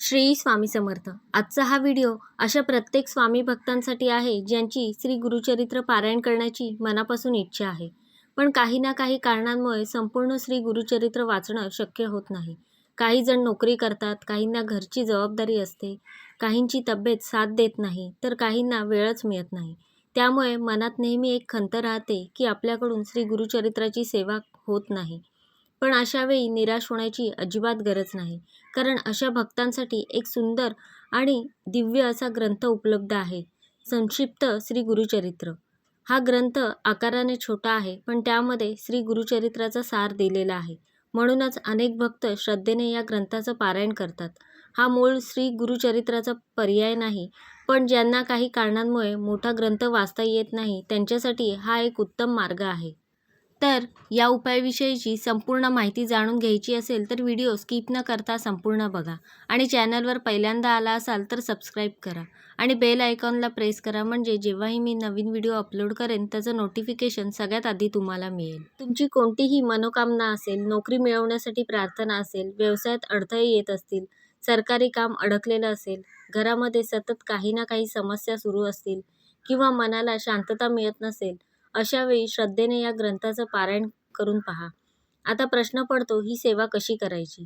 श्री स्वामी समर्थ. आजचा हा व्हिडिओ अशा प्रत्येक स्वामी भक्तांसाठी आहे ज्यांची श्री गुरुचरित्र पारायण करण्याची मनापासून इच्छा आहे, पण काही ना काही कारणांमुळे संपूर्ण श्री गुरुचरित्र वाचणं शक्य होत नाही. काही जण नोकरी करतात, काहींना घरची जबाबदारी असते, काहींची तब्येत साथ देत नाही, तर काहींना वेळच मिळत नाही. त्यामुळे मनात नेहमी एक खंत राहते की आपल्याकडून श्री गुरुचरित्राची सेवा होत नाही. पण अशावेळी निराश होण्याची अजिबात गरज नाही, कारण अशा भक्तांसाठी एक सुंदर आणि दिव्य असा ग्रंथ उपलब्ध आहे, संक्षिप्त श्री गुरुचरित्र. हा ग्रंथ आकाराने छोटा आहे, पण त्यामध्ये श्री गुरुचरित्राचा सार दिलेला आहे. म्हणूनच अनेक भक्त श्रद्धेने या ग्रंथाचं पारायण करतात. हा मूळ श्री गुरुचरित्राचा पर्याय नाही, पण ज्यांना काही कारणांमुळे मोठा ग्रंथ वाचता येत नाही त्यांच्यासाठी हा एक उत्तम मार्ग आहे. तर या उपायाविषयीची संपूर्ण माहिती जाणून घ्यायची असेल तर व्हिडिओ स्किप न करता संपूर्ण बघा आणि चॅनलवर पहिल्यांदा आला असाल तर सबस्क्राईब करा आणि बेल आयकॉनला प्रेस करा, म्हणजे जेव्हाही मी नवीन व्हिडिओ अपलोड करेन त्याचं नोटिफिकेशन सगळ्यात आधी तुम्हाला मिळेल. तुमची कोणतीही मनोकामना असेल, नोकरी मिळवण्यासाठी प्रार्थना असेल, व्यवसायात अडथळे येत असतील, सरकारी काम अडकलेलं असेल, घरामध्ये सतत काही ना काही समस्या सुरू असतील किंवा मनाला शांतता मिळत नसेल, अशा वेळी श्रद्धेने या ग्रंथाचं पारायण करून पहा. आता प्रश्न पडतो, ही सेवा कशी करायची?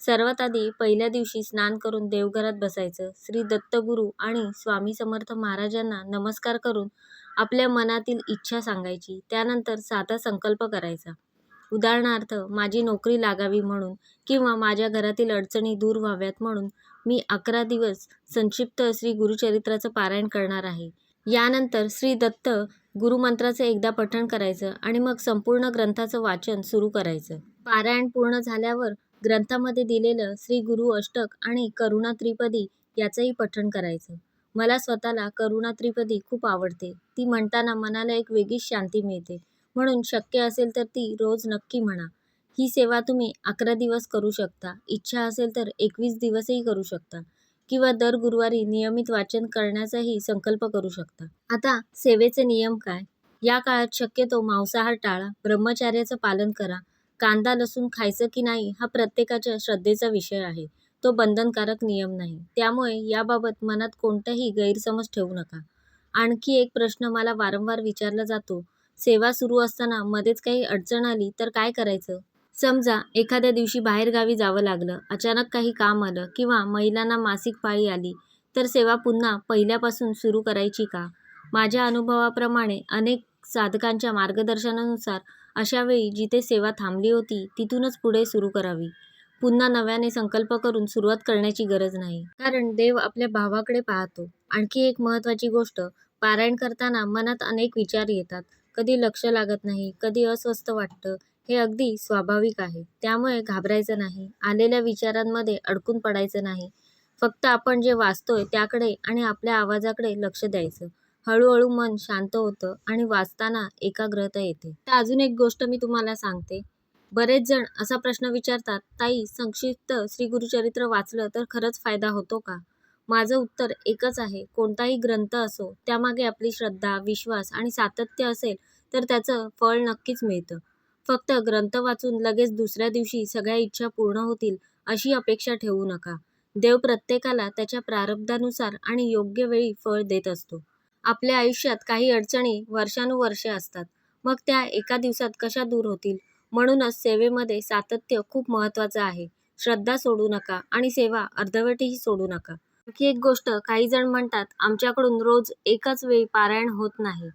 सर्वात आधी पहिल्या दिवशी स्नान करून देवघरात बसायचं. श्री दत्तगुरू आणि स्वामी समर्थ महाराजांना नमस्कार करून आपल्या मनातील इच्छा सांगायची. त्यानंतर साधा संकल्प करायचा. उदाहरणार्थ, माझी नोकरी लागावी म्हणून किंवा माझ्या घरातील अडचणी दूर व्हाव्यात म्हणून मी 11 दिवस संक्षिप्त श्री गुरुचरित्राचं पारायण करणार आहे. यानंतर श्री दत्त गुरुमंत्राचं एकदा पठण करायचं आणि मग संपूर्ण ग्रंथाचं वाचन सुरू करायचं. पारायण पूर्ण झाल्यावर ग्रंथामध्ये दिलेलं श्री गुरु अष्टक आणि करुणा त्रिपदी याचंही पठण करायचं. मला स्वतःला करुणा त्रिपदी खूप आवडते. ती म्हणताना मनाला एक वेगळीच शांती मिळते, म्हणून शक्य असेल तर ती रोज नक्की म्हणा. ही सेवा तुम्ही 11 दिवस करू शकता, इच्छा असेल तर 21 दिवसही करू शकता किंवा दर गुरुवारी नियमित वाचन करण्याचाही संकल्प करू शकता. आता सेवेचे नियम काय? या काळात शक्यतो मांसाहार टाळा, ब्रह्मचर्याचं पालन करा. कांदा लसूण खायचं की नाही हा प्रत्येकाच्या श्रद्धेचा विषय आहे, तो बंधनकारक नियम नाही. त्यामुळे याबाबत मनात कोणताही गैरसमज ठेवू नका. आणखी एक प्रश्न मला वारंवार विचारला जातो, सेवा सुरू असताना मध्येच काही अडचण आली तर काय करायचं? समजा एखाद्या दिवशी बाहेरगावी जावं लागलं, अचानक काही काम आलं किंवा महिलांना मासिक पाळी आली, तर सेवा पुन्हा पहिल्यापासून सुरू करायची का? माझ्या अनुभवाप्रमाणे अनेक साधकांच्या मार्गदर्शनानुसार अशा वेळी जिथे सेवा थांबली होती तिथूनच पुढे सुरू करावी. पुन्हा नव्याने संकल्प करून सुरुवात करण्याची गरज नाही, कारण देव आपल्या भावाकडे पाहतो. आणखी एक महत्त्वाची गोष्ट, पारायण करताना मनात अनेक विचार येतात. कधी लक्ष लागत नाही, कधी अस्वस्थ वाटतं. हे अगदी स्वाभाविक आहे, त्यामुळे घाबरायचं नाही. आलेल्या विचारांमध्ये अडकून पडायचं नाही. फक्त आपण जे वाचतोय त्याकडे आणि आपल्या आवाजाकडे लक्ष द्यायचं. हळूहळू मन शांत होतं आणि वाचताना एकाग्रता येते. तर अजून एक गोष्ट मी तुम्हाला सांगते. बरेच जण असा प्रश्न विचारतात, ताई संक्षिप्त श्री गुरुचरित्र वाचलं तर खरंच फायदा होतो का? माझं उत्तर एकच आहे, कोणताही ग्रंथ असो त्यामागे आपली श्रद्धा, विश्वास आणि सातत्य असेल तर त्याचं फळ नक्कीच मिळतं. फक्त ग्रंथ वाचून लगेच दुसऱ्या दिवशी सगळ्या इच्छा पूर्ण होतील अशी अपेक्षा ठेवू नका. देव प्रत्येकाला त्याच्या प्रारब्धानुसार आणि योग्य वेळी फळ देत असतो. आपल्या आयुष्यात काही अडचणी वर्षानुवर्षे असतात, मग त्या एका दिवसात कशा दूर होतील? म्हणूनच सेवेमध्ये सातत्य खूप महत्त्वाचं आहे. श्रद्धा सोडू नका आणि सेवा अर्धवटही सोडू नका. आणखी एक गोष्ट, काही जण म्हणतात आमच्याकडून रोज एकाच वेळी पारायण होत नाही.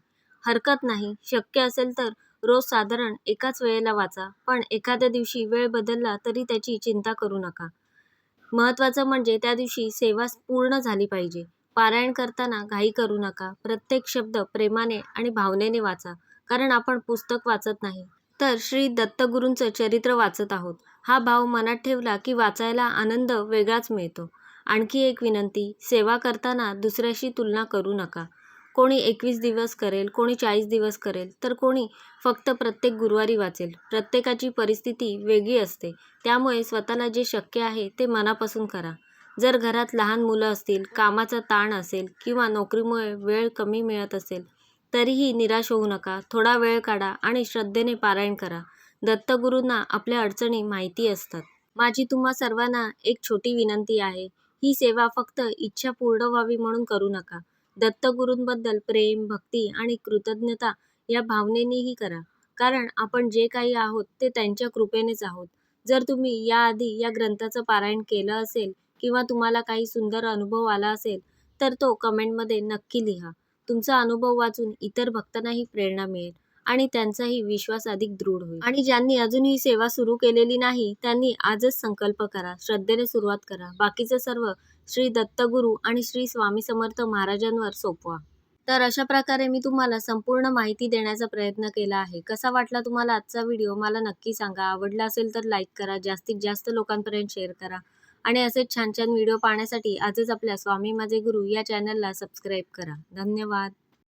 हरकत नाही, शक्य असेल तर रोज साधारण एकाच वेळेला वाचा, पण एखाद्या दिवशी वेळ बदलला तरी त्याची चिंता करू नका. महत्त्वाचं म्हणजे त्या दिवशी सेवा पूर्ण झाली पाहिजे. पारायण करताना घाई करू नका. प्रत्येक शब्द प्रेमाने आणि भावनेने वाचा, कारण आपण पुस्तक वाचत नाही, तर श्री दत्तगुरूंचं चरित्र वाचत आहोत. हा भाव मनात ठेवला की वाचायला आनंद वेगळाच मिळतो. आणखी एक विनंती, सेवा करताना दुसऱ्याशी तुलना करू नका. कोणी 21 दिवस करेल, कोणी 40 दिवस करेल, तर कोणी फक्त प्रत्येक गुरुवारी वाचेल. प्रत्येकाची परिस्थिती वेगळी असते, त्यामुळे स्वतःला जे शक्य आहे ते मनापासून करा. जर घरात लहान मुलं असतील, कामाचा ताण असेल किंवा नोकरीमुळे वेळ कमी मिळत असेल, तरीही निराश होऊ नका. थोडा वेळ काढा आणि श्रद्धेने पारायण करा. दत्तगुरूंना आपल्या अडचणी माहिती असतात. माझी तुम्हा सर्वांना एक छोटी विनंती आहे, ही सेवा फक्त इच्छा पूर्ण व्हावी म्हणून करू नका. दत्तगुरूंबद्दल प्रेम, भक्ती आणि कृतज्ञता या भावनेनेही करा. कारण आपण जे काही आहोत ते त्यांच्या कृपेनेच आहोत. जर तुम्ही याआधी या ग्रंथाचं पारायण केलं असेल किंवा तुम्हाला काही सुंदर अनुभव आला असेल, तर तो कमेंटमध्ये नक्की लिहा. तुमचा अनुभव वाचून इतर भक्तांनाही प्रेरणा मिळेल आणि त्यांचाही विश्वास अधिक दृढ होईल. आणि ज्यांनी अजून ही सेवा सुरू केलेली नाही, त्यांनी आजच संकल्प करा, श्रद्धेने सुरुवात करा. बाकीचं सर्व श्री दत्तगुरू आणि श्री स्वामी समर्थ महाराजांवर सोपवा. तर अशा प्रकारे मी तुम्हाला संपूर्ण माहिती देण्याचा प्रयत्न केला आहे. कसा वाटला तुम्हाला आजचा व्हिडिओ मला नक्की सांगा. आवडला असेल तर लाईक करा, जास्तीत जास्त लोकांपर्यंत शेअर करा आणि असेच छान छान व्हिडिओ पाहण्यासाठी आजच आपल्या स्वामी माझे गुरु या चॅनलला सबस्क्राईब करा. धन्यवाद.